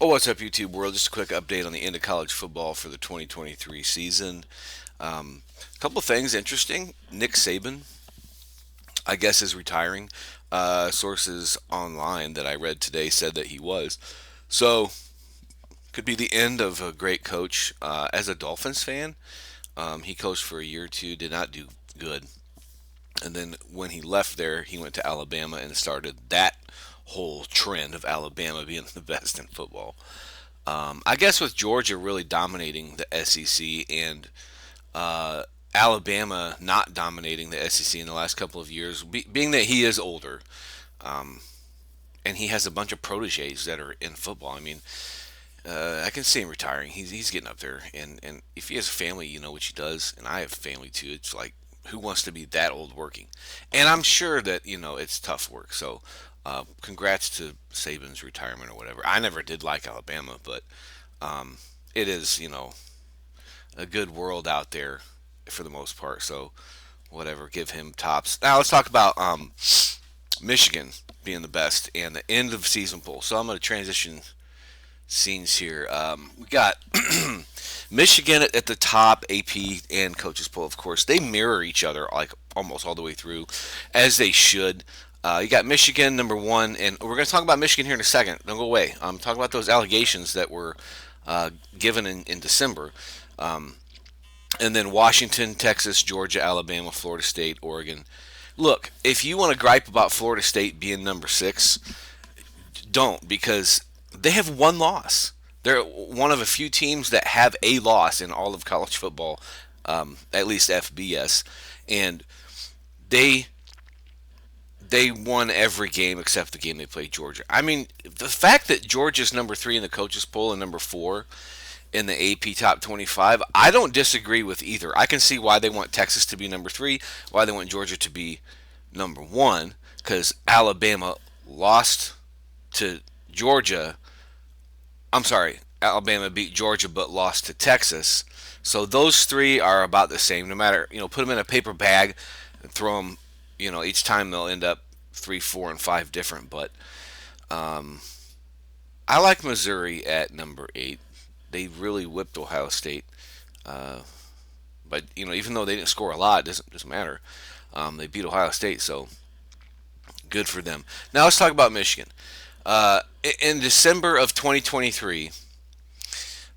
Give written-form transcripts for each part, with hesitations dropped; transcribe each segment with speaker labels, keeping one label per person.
Speaker 1: Oh, what's up, YouTube world? Just a quick update on the end of college football for the 2023 season. A couple of things interesting. Nick Saban, I guess, is retiring. Sources online that I read today said that he was. So, could be the end of a great coach. As a Dolphins fan, he coached for a year or two, did not do good. And then when he left there, he went to Alabama and started that whole trend of Alabama being the best in football. I guess with Georgia really dominating the SEC and uh, Alabama not dominating the SEC in the last couple of years, being that he is older and he has a bunch of proteges that are in football. I mean, I can see him retiring. He's getting up there, and if he has a family, you know, which he does, and I have family too. It's like, who wants to be that old working? And I'm sure that it's tough work. So, congrats to Saban's retirement or whatever. I never did like Alabama, but it is a good world out there for the most part. So, whatever, give him tops. Now let's talk about Michigan being the best and the end of season poll. So I'm going to transition scenes here. We got Michigan at the top, AP and coaches poll, of course. They mirror each other like almost all the way through, as they should. You got Michigan number one, and we're going to talk about Michigan here in a second. Don't go away. Talk about those allegations that were given in December. And then Washington, Texas, Georgia, Alabama, Florida State, Oregon. Look, if you want to gripe about Florida State being number six, don't, because they have one loss. They're one of a few teams that have a loss in all of college football, at least FBS, and they they won every game except the game they played Georgia. I mean, the fact that Georgia's number three in the coaches poll and number four in the AP top 25, I don't disagree with either. I can see why they want Texas to be number three, why they want Georgia to be number one, because Alabama lost to Georgia. I'm sorry, Alabama beat Georgia but lost to Texas. So those three are about the same. No matter, put them in a paper bag and throw them, each time they'll end up three, four, and five different. But I like Missouri at number eight. They really whipped Ohio State. Uh, but even though they didn't score a lot, it doesn't matter. They beat Ohio State, so good for them. Now let's talk about Michigan. In December of 2023,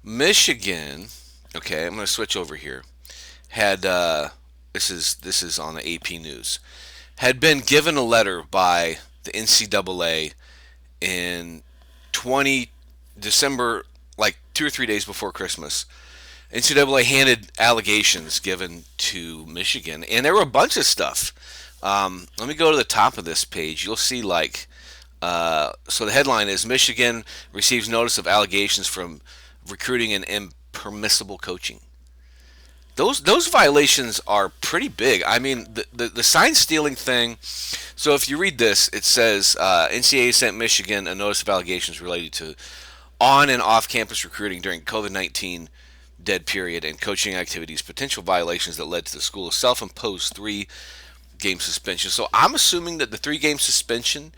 Speaker 1: Michigan. Okay, I'm going to switch over here. Had this is on the AP News. Had been given a letter by the NCAA in 20 December, like 2 or 3 days before Christmas. NCAA handed allegations given to Michigan, and there were a bunch of stuff. Let me go to the top of this page. You'll see so the headline is Michigan receives notice of allegations from recruiting and impermissible coaching. Those violations are pretty big. I mean, the sign stealing thing. So if you read this, it says NCAA sent Michigan a notice of allegations related to on and off campus recruiting during COVID-19 dead period and coaching activities, potential violations that led to the school's self-imposed 3-game suspension. So I'm assuming that the 3-game suspension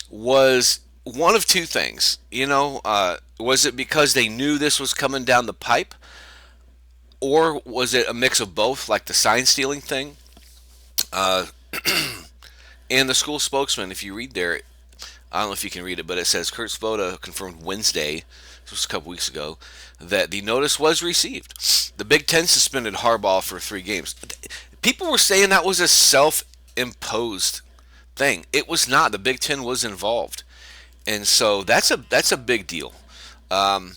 Speaker 1: was one of two things. Was it because they knew this was coming down the pipe, or was it a mix of both, like the sign stealing thing? Uh, and the school spokesman, if you read there, I don't know if you can read it, but it says Kurt Svoda confirmed Wednesday, this was a couple weeks ago, that the notice was received. The Big Ten suspended Harbaugh for 3 games. People were saying that was a self-imposed thing. It was not. The Big Ten was involved, and so that's a big deal. Um,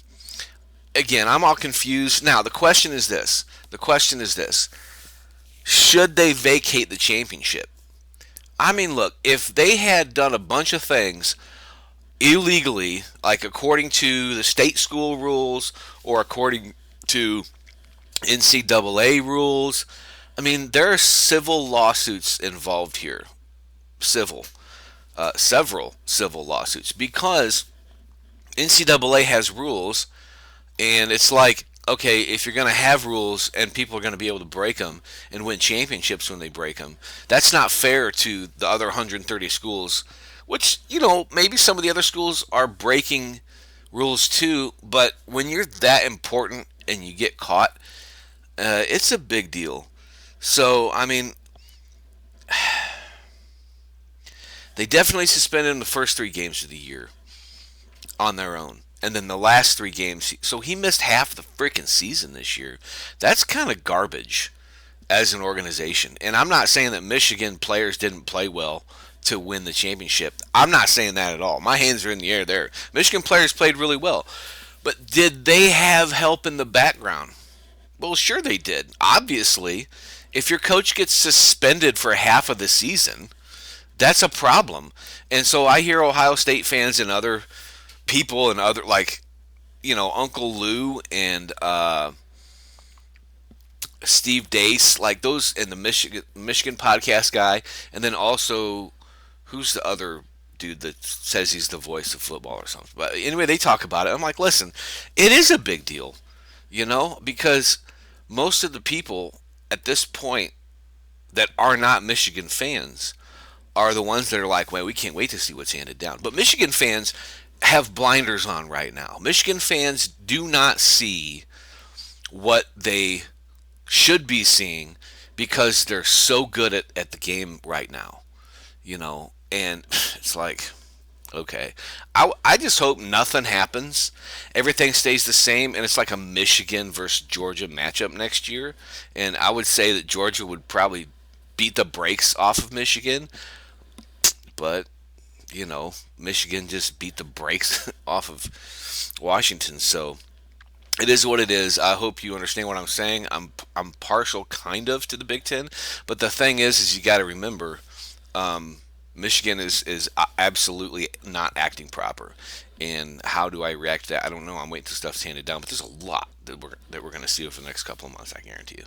Speaker 1: Again, I'm all confused. Now the question is this. The question is this: should they vacate the championship? I mean, look, if they had done a bunch of things illegally, like according to the state school rules or according to NCAA rules, I mean, there are civil lawsuits involved here. Civil. Several civil lawsuits because NCAA has rules, and it's like, okay, if you're going to have rules and people are going to be able to break them and win championships when they break them, that's not fair to the other 130 schools, which, maybe some of the other schools are breaking rules too. But when you're that important and you get caught, it's a big deal. So I mean, they definitely suspended him the first 3 games of the year on their own. And then the last 3 games, so he missed half the freaking season this year. That's kind of garbage as an organization. And I'm not saying that Michigan players didn't play well to win the championship. I'm not saying that at all. My hands are in the air there. Michigan players played really well. But did they have help in the background? Well, sure they did. Obviously, if your coach gets suspended for half of the season, that's a problem. And so I hear Ohio State fans and other people and other, like, Uncle Lou and Steve Dace, like those, and the Michigan podcast guy, and then also who's the other dude that says he's the voice of football or something. But anyway, they talk about it. I'm like, listen, it is a big deal, because most of the people at this point that are not Michigan fans are the ones that are like, well, we can't wait to see what's handed down. But Michigan fans have blinders on right now. Michigan fans do not see what they should be seeing because they're so good at the game right now, and it's like, okay, I just hope nothing happens, everything stays the same, and it's like a Michigan versus Georgia matchup next year. And I would say that Georgia would probably beat the brakes off of Michigan, but Michigan just beat the brakes off of Washington. So it is what it is. I hope you understand what I'm saying. I'm partial kind of to the Big Ten, but the thing is you got to remember, Michigan is absolutely not acting proper. And how do I react to that? I don't know. I'm waiting till stuff's handed down, but there's a lot that we're going to see over the next couple of months. I guarantee you.